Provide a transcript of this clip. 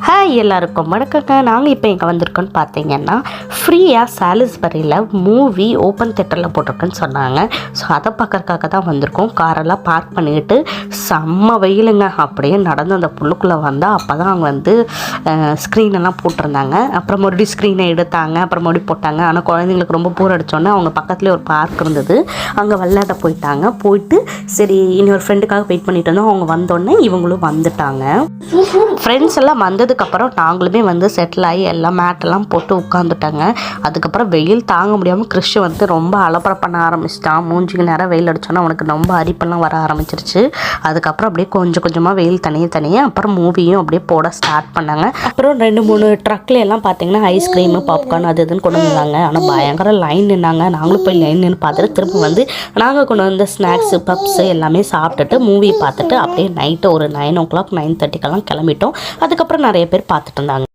Hi எல்லாருக்கும் வணக்கங்க. நாங்கள் இப்போ எங்கே வந்திருக்கோன்னு பார்த்தீங்கன்னா ஃப்ரீயாக சாலிஸ்பரியில் மூவி ஓப்பன் தேட்டரில் போட்டிருக்குன்னு சொன்னாங்க. ஸோ அதை பார்க்கறக்காக தான் வந்திருக்கோம். காரெல்லாம் பார்க் பண்ணிக்கிட்டு செம்ம வெயிலுங்க. அப்படியே நடந்து அந்த புல்லுக்குள்ளே வந்தால் அப்போ தான் அவங்க வந்து ஸ்க்ரீனெல்லாம் போட்டிருந்தாங்க. அப்புறம் மறுபடியும் ஸ்க்ரீனை எடுத்தாங்க, அப்புறம் மறுபடியும் போட்டாங்க. ஆனால் குழந்தைங்களுக்கு ரொம்ப போர் அடித்தோன்னே அவங்க பக்கத்துலேயே ஒரு பார்க் இருந்தது, அங்கே விளையாட போயிட்டு சரி இன்னொரு ஃப்ரெண்டுக்காக வெயிட் பண்ணிட்டு இருந்தோம். அவங்க வந்தோடனே இவங்களும் வந்துட்டாங்க. ஃப்ரெண்ட்ஸ் எல்லாம் வந்ததுக்கப்புறம் நாங்களுமே வந்து செட்டில் ஆகி எல்லாம் மேட்டெல்லாம் போட்டு உட்காந்துட்டாங்க. அதுக்கப்புறம் வெயில் தாங்க முடியாமல் கிறிஷ் வந்து ரொம்ப அலப்பறை பண்ண ஆரம்பிச்சிட்டான். மூஞ்சிக்கு நேரம் வெயில் அடித்தோன்னா அவனுக்கு ரொம்ப அரிப்பெல்லாம் வர ஆரம்பிச்சிருச்சு. அதுக்கப்புறம் அப்படியே கொஞ்சம் கொஞ்சமாக வெயில் தனியே அப்புறம் மூவியும் அப்படியே போட ஸ்டார்ட் பண்ணாங்க. அப்புறம் 2-3 ட்ரக்கில் எல்லாம் பார்த்தீங்கன்னா ஐஸ்கிரீமு பாப்கார்ன் அது இதுன்னு கொண்டு வந்தாங்க. ஆனால் பயங்கர லைன் நின்னாங்க. நாங்களும் போய் லைன் நின்று பார்த்துட்டு திரும்ப வந்து நாங்கள் கொண்டு வந்த ஸ்நாக்ஸு பப்ஸு எல்லாமே சாப்பிட்டுட்டு மூவி பார்த்துட்டு அப்படியே நைட்டு ஒரு 9 o'clock 9:30 கிளம்பிட்டோம். அதுக்கப்புறம் நிறைய பேர் பார்த்துட்டு இருந்தாங்க.